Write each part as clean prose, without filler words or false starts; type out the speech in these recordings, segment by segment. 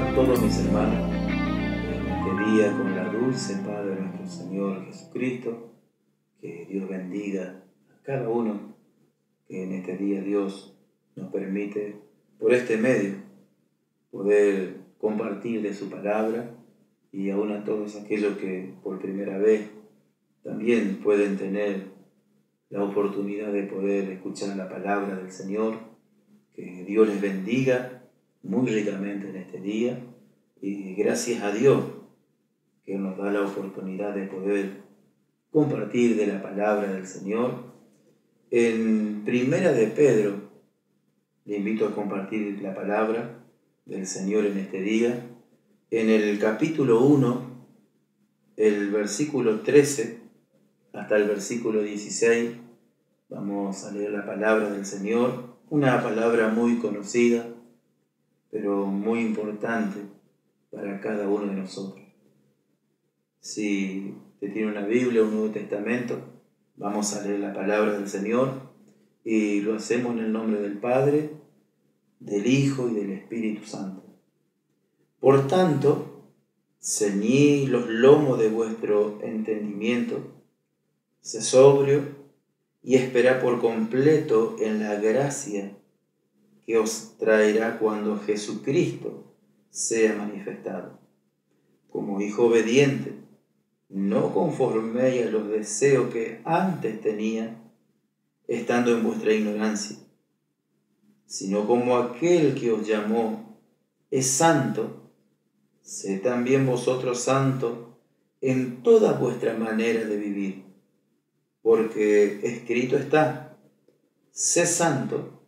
a todos mis hermanos en este día con la dulce paz de nuestro Señor Jesucristo. Que Dios bendiga a cada uno que en este día Dios nos permite, por este medio, poder compartir de su palabra, y aún a todos aquellos que por primera vez también pueden tener la oportunidad de poder escuchar la palabra del Señor. Que Dios les bendiga muy ricamente en este día, y gracias a Dios que nos da la oportunidad de poder compartir de la palabra del Señor. En Primera de Pedro, le invito a compartir la palabra del Señor en este día. En el capítulo 1, el versículo 13 hasta el versículo 16, vamos a leer la palabra del Señor, una palabra muy conocida, pero muy importante para cada uno de nosotros. Si usted tiene una Biblia o un Nuevo Testamento, vamos a leer la palabra del Señor, y lo hacemos en el nombre del Padre, del Hijo y del Espíritu Santo. Por tanto, ceñid los lomos de vuestro entendimiento, sé sobrio y esperad por completo en la gracia que os traerá cuando Jesucristo sea manifestado. Como hijo obediente, no conforméis a los deseos que antes tenía, estando en vuestra ignorancia, sino como aquel que os llamó es santo, sed también vosotros santos en toda vuestra manera de vivir, porque escrito está: sé santo,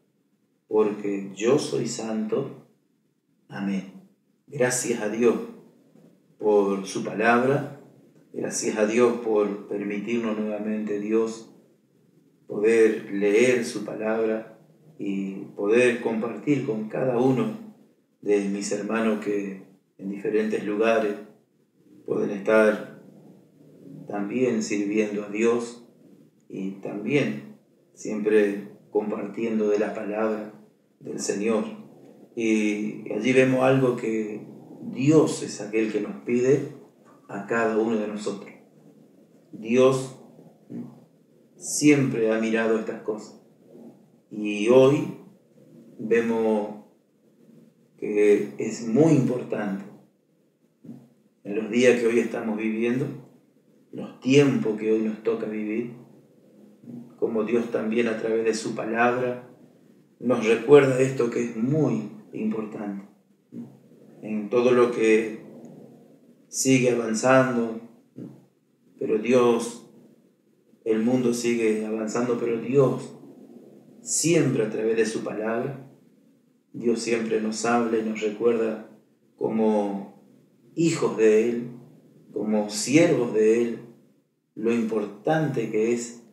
porque yo soy santo. Amén. Gracias a Dios por su palabra, gracias a Dios por permitirnos nuevamente, Dios, poder leer su palabra y poder compartir con cada uno de mis hermanos que en diferentes lugares pueden estar también sirviendo a Dios, y también siempre compartiendo de la palabra del Señor. Y allí vemos algo que Dios es aquel que nos pide a cada uno de nosotros. Dios siempre ha mirado estas cosas, y hoy vemos que es muy importante en los días que hoy estamos viviendo, los tiempos que hoy nos toca vivir, como Dios también a través de su palabra nos recuerda esto que es muy importante. En todo lo que sigue avanzando, pero Dios, el mundo sigue avanzando, pero Dios siempre a través de su palabra, Dios siempre nos habla y nos recuerda como hijos de Él, como siervos de Él, lo importante que es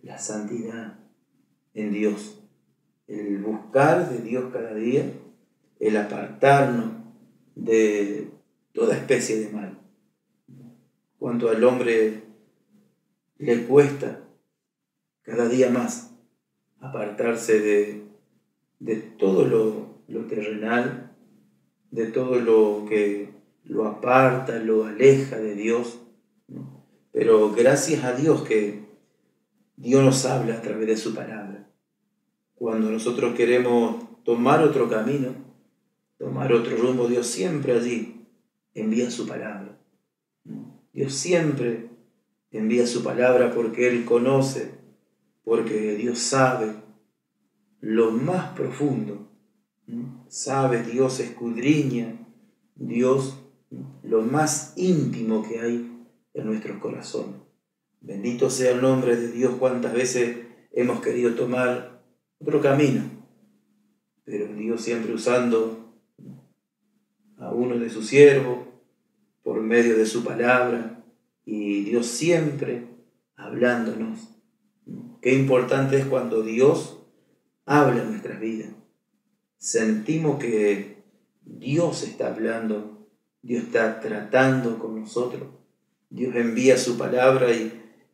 la santidad en Dios, el buscar de Dios cada día, el apartarnos de toda especie de mal. Cuanto al hombre le cuesta cada día más apartarse de todo lo terrenal, de todo lo que lo aparta, lo aleja de Dios, ¿no? Pero gracias a Dios que Dios nos habla a través de su palabra. Cuando nosotros queremos tomar otro camino, tomar otro rumbo, Dios siempre allí envía su palabra. Dios siempre envía su palabra porque Él conoce, porque Dios sabe lo más profundo. Sabe, Dios escudriña, Dios lo más íntimo que hay en nuestros corazones. Bendito sea el nombre de Dios. Cuántas veces hemos querido tomar otro camino, pero Dios siempre usando a uno de sus siervos por medio de su palabra, y Dios siempre hablándonos. Qué importante es cuando Dios habla en nuestras vidas. Sentimos que Dios está hablando, Dios está tratando con nosotros. Dios envía su palabra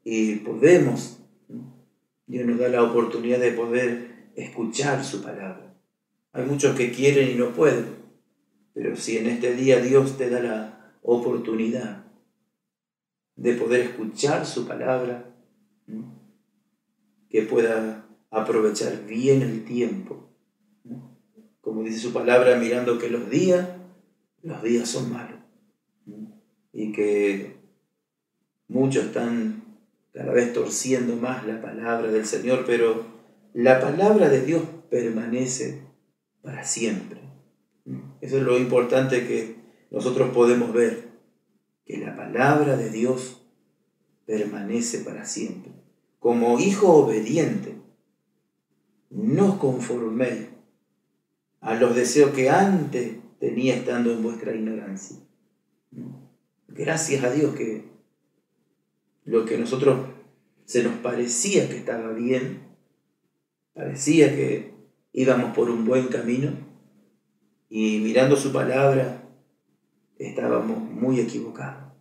y podemos, Dios nos da la oportunidad de poder escuchar su palabra. Hay muchos que quieren y no pueden, Pero si en este día Dios te da la oportunidad de poder escuchar su palabra, que pueda aprovechar bien el tiempo. Como dice su palabra, mirando que los días son malos. Y que muchos están cada vez torciendo más la palabra del Señor, pero la palabra de Dios permanece para siempre. Eso es lo importante que nosotros podemos ver, que la palabra de Dios permanece para siempre. Como hijo obediente, no os conforméis a los deseos que antes tenía estando en vuestra ignorancia. Gracias a Dios que lo que nosotros se nos parecía que estaba bien, parecía que íbamos por un buen camino, y mirando su palabra estábamos muy equivocados.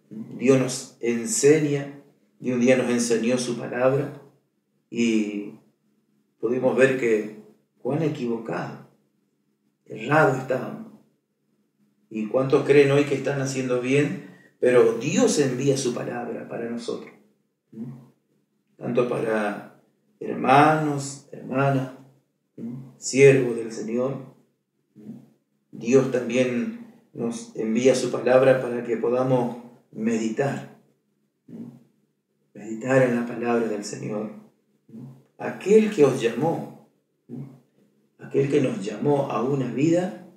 Dios nos enseña, y un día nos enseñó su palabra, y pudimos ver que cuán equivocados, errados estábamos. ¿Y cuántos creen hoy que están haciendo bien? Pero Dios envía su palabra para nosotros, tanto para hermanos, hermanas, siervos del Señor. Dios también nos envía su palabra para que podamos meditar en la palabra del Señor. Aquel que os llamó, aquel que nos llamó a una vida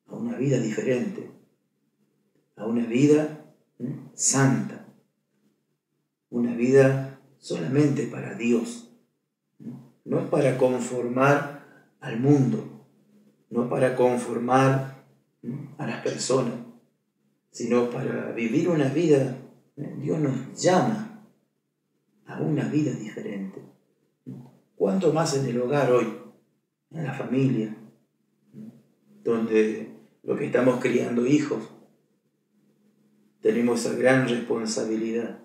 diferente, a una vida santa, una vida solamente para Dios, no para conformar al mundo, no para conformar a las personas, sino para vivir una vida. Dios nos llama a una vida diferente. ¿Cuánto más en el hogar hoy, en la familia, donde lo que estamos criando hijos, tenemos esa gran responsabilidad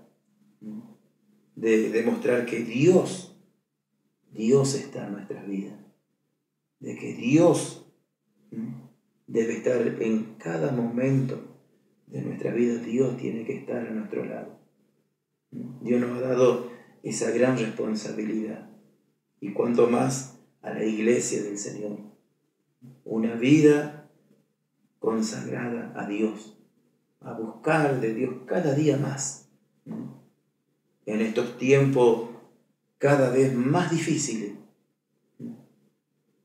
de demostrar que Dios está en nuestras vidas, de que Dios debe estar en cada momento de nuestra vida. Dios tiene que estar a nuestro lado. Dios nos ha dado esa gran responsabilidad, y cuanto más a la iglesia del Señor, una vida consagrada a Dios, a buscar de Dios cada día más, en estos tiempos cada vez más difíciles,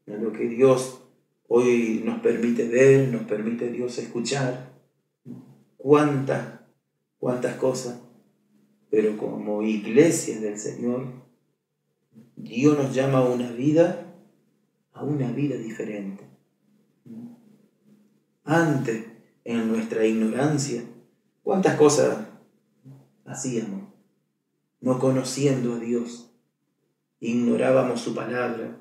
en lo que Dios hoy nos permite ver, nos permite Dios escuchar, cuántas cosas, pero como iglesia del Señor, Dios nos llama a una vida diferente. Antes, en nuestra ignorancia, cuántas cosas hacíamos, no conociendo a Dios, ignorábamos su palabra,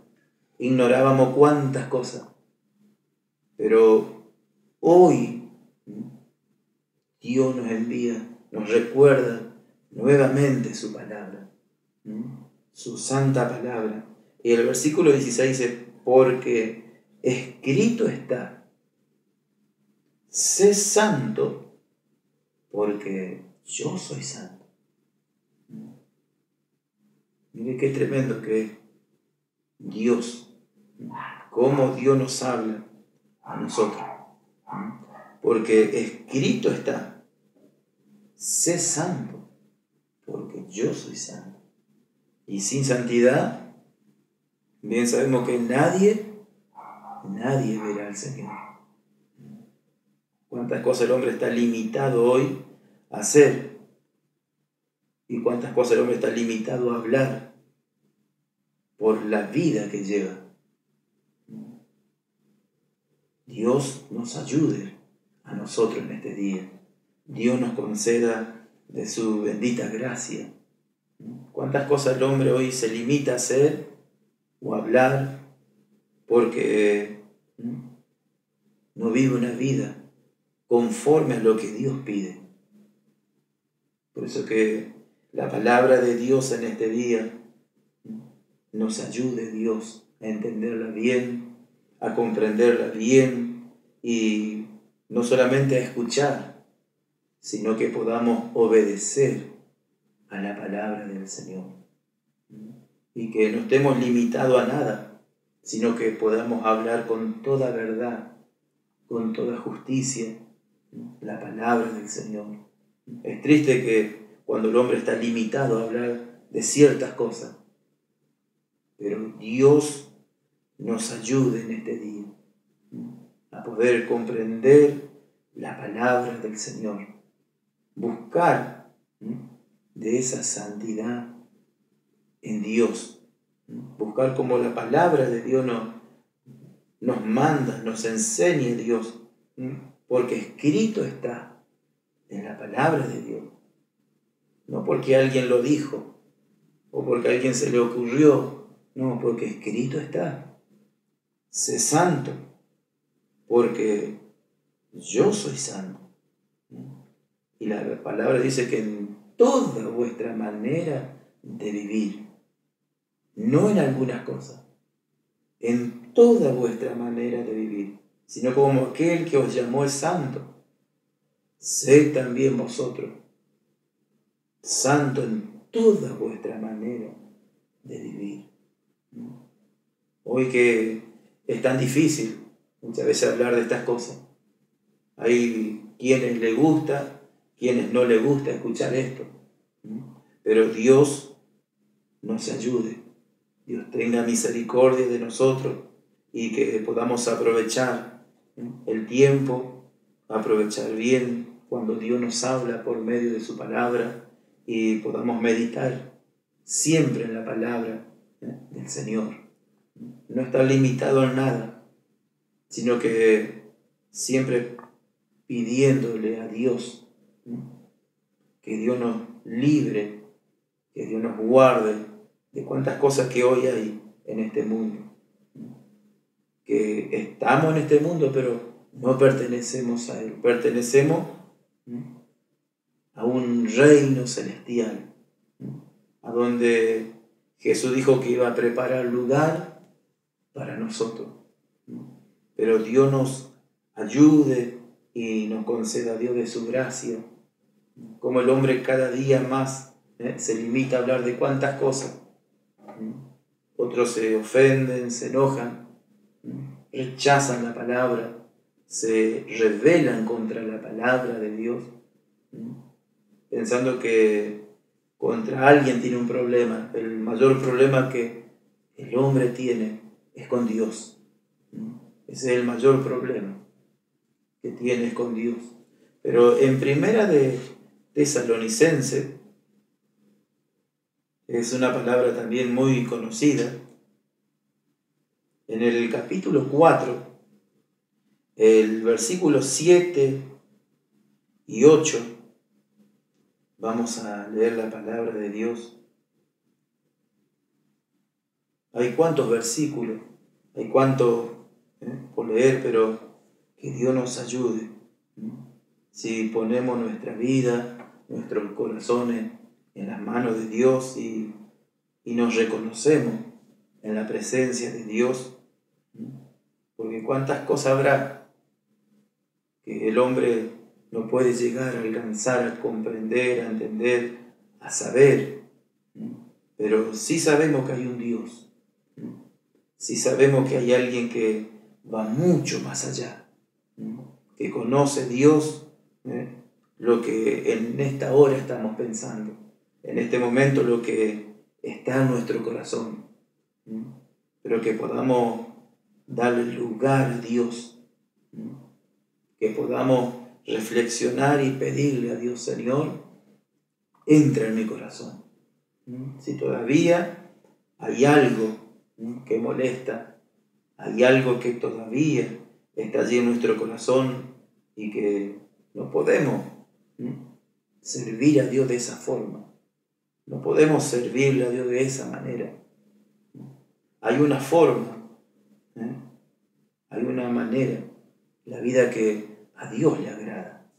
ignorábamos cuántas cosas, pero hoy Dios nos envía, nos recuerda nuevamente su palabra, su santa palabra. Y el versículo 16 dice: porque escrito está, sé santo, porque yo soy santo. Mire qué tremendo que es Dios, cómo Dios nos habla a nosotros. Porque escrito está, sé santo, porque yo soy santo. Y sin santidad, bien sabemos que nadie verá al Señor. Cuántas cosas el hombre está limitado hoy a hacer, y cuántas cosas el hombre está limitado a hablar por la vida que lleva. Dios nos ayude a nosotros en este día. Dios nos conceda de su bendita gracia. Cuántas cosas el hombre hoy se limita a hacer o a hablar porque no vive una vida conforme a lo que Dios pide. Por eso que la palabra de Dios en este día nos ayude, Dios, a entenderla bien, a comprenderla bien, y no solamente a escuchar, sino que podamos obedecer a la palabra del Señor. Y que no estemos limitados a nada, sino que podamos hablar con toda verdad, con toda justicia, la palabra del Señor. Es triste que cuando el hombre está limitado a hablar de ciertas cosas, pero Dios nos ayude en este día a poder comprender la palabra del Señor, buscar de esa santidad en Dios, buscar como la palabra de Dios nos manda, nos enseña Dios, porque escrito está en la palabra de Dios, no porque alguien lo dijo o porque a alguien se le ocurrió, no, porque escrito está. Sé santo, porque yo soy santo. Y la palabra dice que en toda vuestra manera de vivir, no en algunas cosas, en toda vuestra manera de vivir, sino como aquel que os llamó es santo, sed también vosotros santo en toda vuestra manera de vivir. Hoy que es tan difícil muchas veces hablar de estas cosas, hay quienes les gusta, quienes no les gusta escuchar esto, pero Dios nos ayude, Dios tenga misericordia de nosotros y que podamos aprovechar el tiempo, aprovechar bien cuando Dios nos habla por medio de su palabra y podamos meditar siempre en la palabra del Señor. No estar limitado en nada, sino que siempre pidiéndole a Dios que Dios nos libre, que Dios nos guarde de cuantas cosas que hoy hay en este mundo. Que estamos en este mundo, pero no pertenecemos a él, pertenecemos a un reino celestial, a donde Jesús dijo que iba a preparar lugar para nosotros. Pero Dios nos ayude y nos conceda, Dios, de su gracia. Como el hombre cada día más se limita a hablar de cuántas cosas. Otros se ofenden, se enojan, rechazan la palabra, se rebelan contra la palabra de Dios, pensando que contra alguien tiene un problema. El mayor problema que el hombre tiene es con Dios. Ese es el mayor problema que tienes con Dios. Pero en Primera de Tesalonicenses, es una palabra también muy conocida, en el capítulo 4, el versículo 7 y 8, vamos a leer la palabra de Dios. Hay cuantos versículos, hay cuanto por leer, pero que Dios nos ayude. Si ponemos nuestra vida, nuestros corazones en las manos de Dios y nos reconocemos en la presencia de Dios, porque cuántas cosas habrá que el hombre no puede llegar a alcanzar, a comprender, a entender, a saber, pero sí sabemos que hay un Dios, sí sabemos que hay alguien que va mucho más allá, que conoce Dios, lo que en esta hora estamos pensando, en este momento lo que está en nuestro corazón, pero que podamos darle lugar a Dios, que podamos reflexionar y pedirle a Dios: Señor, entra en mi corazón. Si todavía hay algo que molesta, hay algo que todavía está allí en nuestro corazón y que no podemos servir a Dios de esa forma, no podemos servirle a Dios de esa manera. Hay una forma, hay una manera, la vida que a Dios le agrada,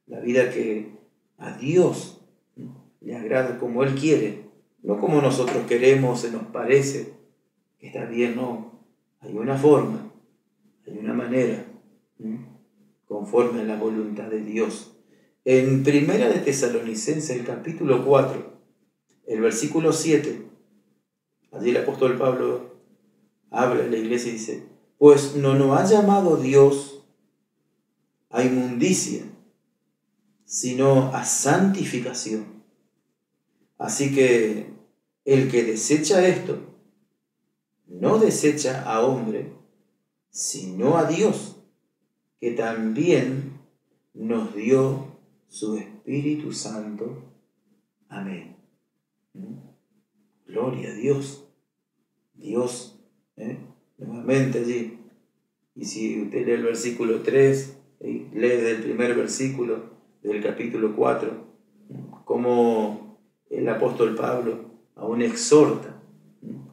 la vida que a Dios le agrada como Él quiere, no como nosotros queremos, se nos parece que está bien, no. Hay una forma, hay una manera conforme a la voluntad de Dios. En Primera de Tesalonicenses, el capítulo 4, el versículo 7, allí el apóstol Pablo habla en la iglesia y dice: pues no nos ha llamado Dios a inmundicia, sino a santificación. Así que el que desecha esto, no desecha a hombre, sino a Dios, que también nos dio su Espíritu Santo. Amén. Gloria a Dios. Dios, nuevamente allí. Y si usted lee el versículo 3, lee del primer versículo del capítulo 4, como el apóstol Pablo aún exhorta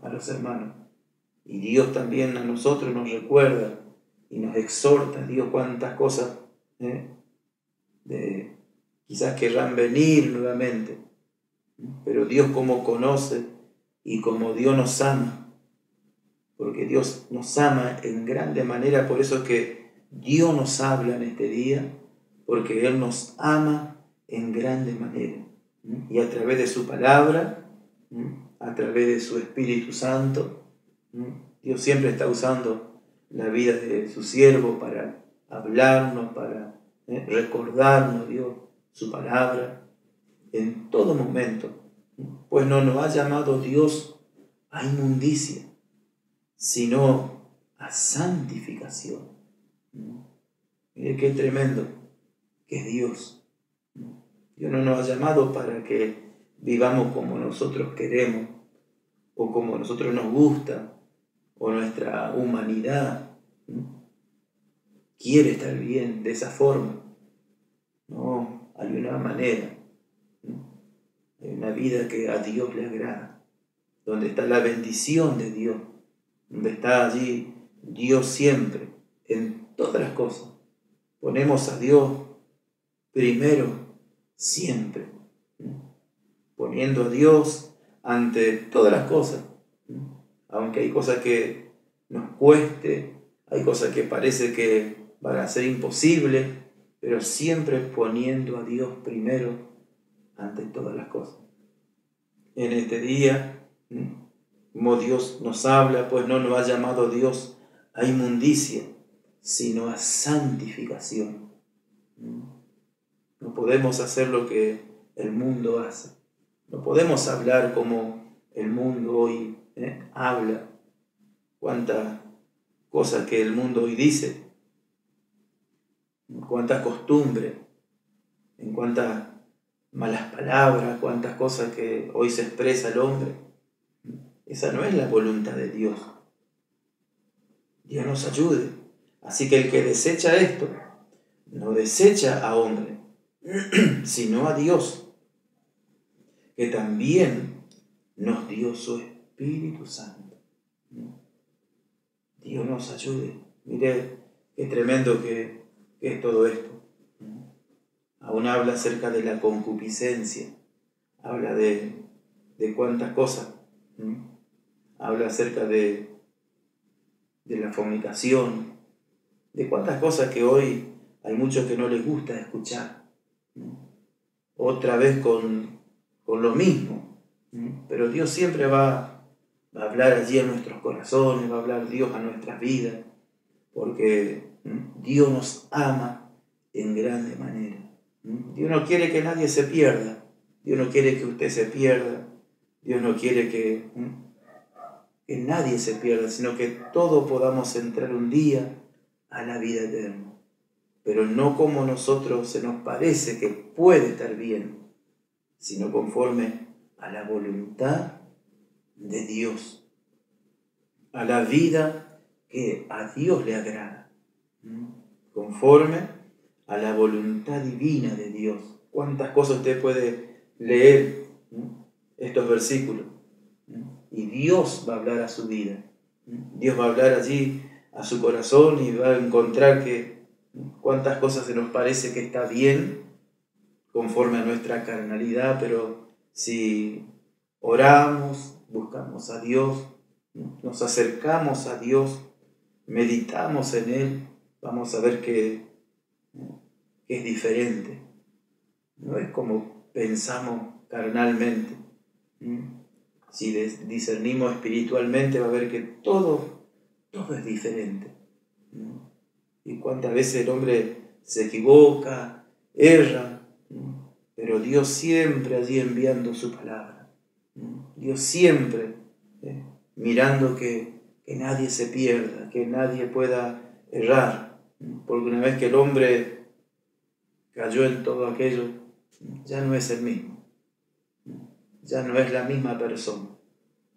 a los hermanos. Y Dios también a nosotros nos recuerda y nos exhorta. Dios, cuántas cosas quizás querrán venir nuevamente, pero Dios como conoce y como Dios nos ama, porque Dios nos ama en grande manera. Por eso es que Dios nos habla en este día, porque Él nos ama en grande manera, y a través de su palabra, a través de su Espíritu Santo. Dios siempre está usando la vida de su siervo para hablarnos, para recordarnos, Dios, su palabra en todo momento. Pues no nos ha llamado Dios a inmundicia, sino a santificación. Mire qué tremendo que es Dios. Dios no nos ha llamado para que vivamos como nosotros queremos, o como nosotros nos gusta, o nuestra humanidad quiere estar bien de esa forma. No, hay una manera, hay una vida que a Dios le agrada, donde está la bendición de Dios, donde está allí Dios siempre, en todas las cosas. Ponemos a Dios primero, siempre, poniendo a Dios ante todas las cosas, aunque hay cosas que nos cueste, hay cosas que parece que van a ser imposibles, pero siempre poniendo a Dios primero ante todas las cosas. En este día, como Dios nos habla, pues no nos ha llamado Dios a inmundicia, sino a santificación. No podemos hacer lo que el mundo hace. No podemos hablar como el mundo hoy habla. Cuántas cosas que el mundo hoy dice, cuántas costumbres, en cuántas malas palabras, cuántas cosas que hoy se expresa el hombre. Esa no es la voluntad de Dios. Dios nos ayude. Así que el que desecha esto, no desecha a hombre, sino a Dios, que también nos dio su Espíritu Santo. Dios nos ayude. Mire qué tremendo que es todo esto. Aún habla acerca de la concupiscencia, habla de cuántas cosas, habla acerca de la fornicación, de cuántas cosas que hoy hay muchos que no les gusta escuchar. Otra vez con lo mismo, pero Dios siempre va a hablar allí en nuestros corazones, va a hablar Dios a nuestras vidas, porque Dios nos ama en grande manera. Dios no quiere que nadie se pierda, Dios no quiere que usted se pierda, Dios no quiere que nadie se pierda, sino que todos podamos entrar un día a la vida eterna, pero no como nosotros se nos parece que puede estar bien, sino conforme a la voluntad de Dios, a la vida que a Dios le agrada, conforme a la voluntad divina de Dios. ¿Cuántas cosas usted puede leer estos versículos? Y Dios va a hablar a su vida. Dios va a hablar allí a su corazón y va a encontrar que cuántas cosas se nos parece que está bien conforme a nuestra carnalidad, pero si oramos, buscamos a Dios, nos acercamos a Dios, meditamos en Él, vamos a ver que que es diferente. No es como pensamos carnalmente. Si discernimos espiritualmente, va a ver que todo es diferente. Y cuántas veces el hombre se equivoca, erra, pero Dios siempre allí enviando su palabra. Dios siempre mirando que nadie se pierda, que nadie pueda errar. Porque una vez que el hombre cayó en todo aquello, ya no es el mismo. Ya no es la misma persona.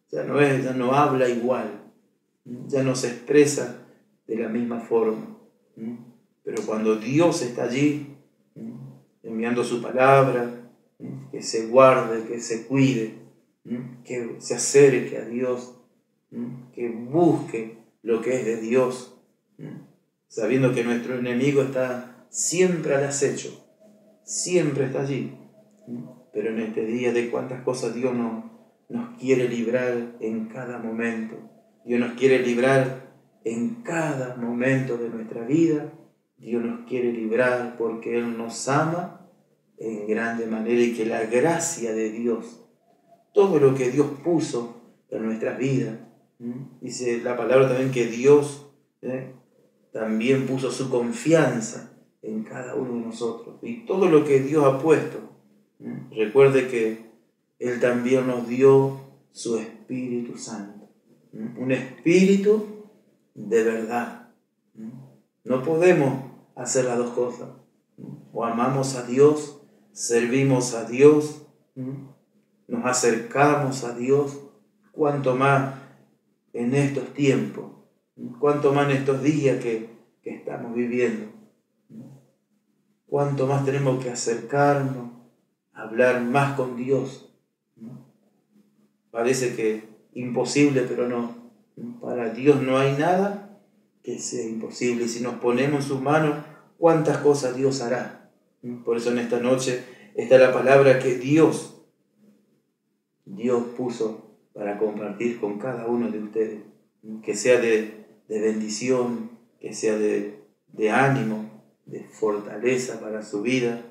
Ya no habla igual. Ya no se expresa de la misma forma. Pero cuando Dios está allí, enviando su palabra, que se guarde, que se cuide, que se acerque a Dios, que busque lo que es de Dios, sabiendo que nuestro enemigo está siempre al acecho, siempre está allí. Pero en este día, de cuántas cosas Dios nos quiere librar en cada momento. Dios nos quiere librar en cada momento de nuestra vida. Dios nos quiere librar porque Él nos ama en grande manera, y que la gracia de Dios, todo lo que Dios puso en nuestras vidas, dice la palabra también que Dios también puso su confianza en cada uno de nosotros. Y todo lo que Dios ha puesto, recuerde que Él también nos dio su Espíritu Santo, un Espíritu de verdad. No podemos hacer las dos cosas. O amamos a Dios, servimos a Dios, nos acercamos a Dios, cuanto más en estos tiempos, cuanto más en estos días que estamos viviendo, cuanto más tenemos que acercarnos, hablar más con Dios. Parece que imposible, pero no. Para Dios no hay nada que sea imposible. Y si nos ponemos en sus manos, cuántas cosas Dios hará. Por eso en esta noche está la palabra que Dios puso para compartir con cada uno de ustedes. Que sea de bendición, que sea de ánimo, de fortaleza para su vida,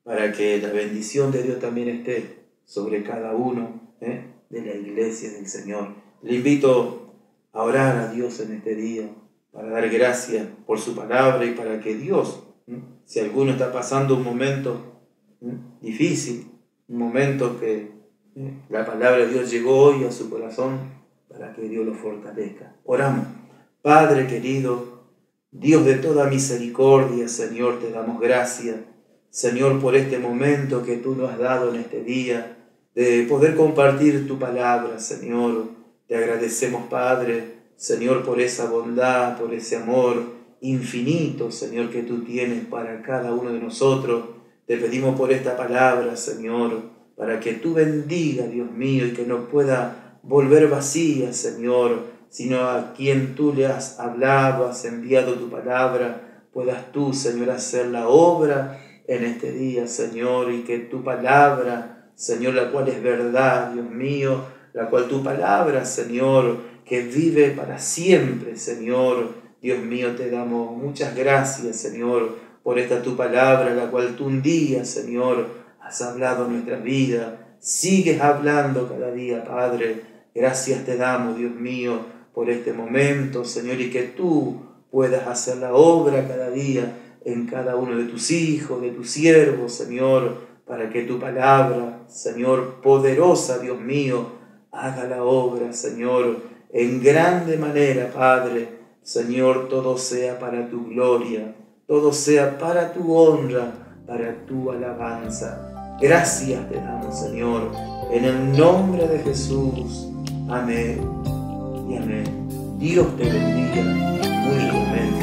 para que la bendición de Dios también esté sobre cada uno de la iglesia del Señor. Le invito a orar a Dios en este día, para dar gracias por su palabra y para que Dios, si alguno está pasando un momento difícil, un momento que la palabra de Dios llegó hoy a su corazón, para que Dios lo fortalezca. Oramos. Padre querido, Dios de toda misericordia, Señor, te damos gracias, Señor, por este momento que tú nos has dado en este día, de poder compartir tu palabra, Señor. Te agradecemos, Padre, Señor, por esa bondad, por ese amor infinito, Señor, que tú tienes para cada uno de nosotros. Te pedimos por esta palabra, Señor, para que tú bendiga, Dios mío, y que no pueda volver vacía, Señor, sino a quien tú le has hablado, has enviado tu palabra, puedas tú, Señor, hacer la obra en este día, Señor, y que tu palabra, Señor, la cual es verdad, Dios mío, la cual tu palabra, Señor, que vive para siempre, Señor, Dios mío, te damos muchas gracias, Señor, por esta tu palabra, la cual tú un día, Señor, has hablado en nuestra vida, sigues hablando cada día, Padre. Gracias te damos, Dios mío, por este momento, Señor, y que tú puedas hacer la obra cada día en cada uno de tus hijos, de tus siervos, Señor, para que tu palabra, Señor, poderosa, Dios mío, haga la obra, Señor, en grande manera, Padre. Señor, todo sea para tu gloria, todo sea para tu honra, para tu alabanza. Gracias te damos, Señor, en el nombre de Jesús. Amén y amén. Dios te bendiga muy ricamente.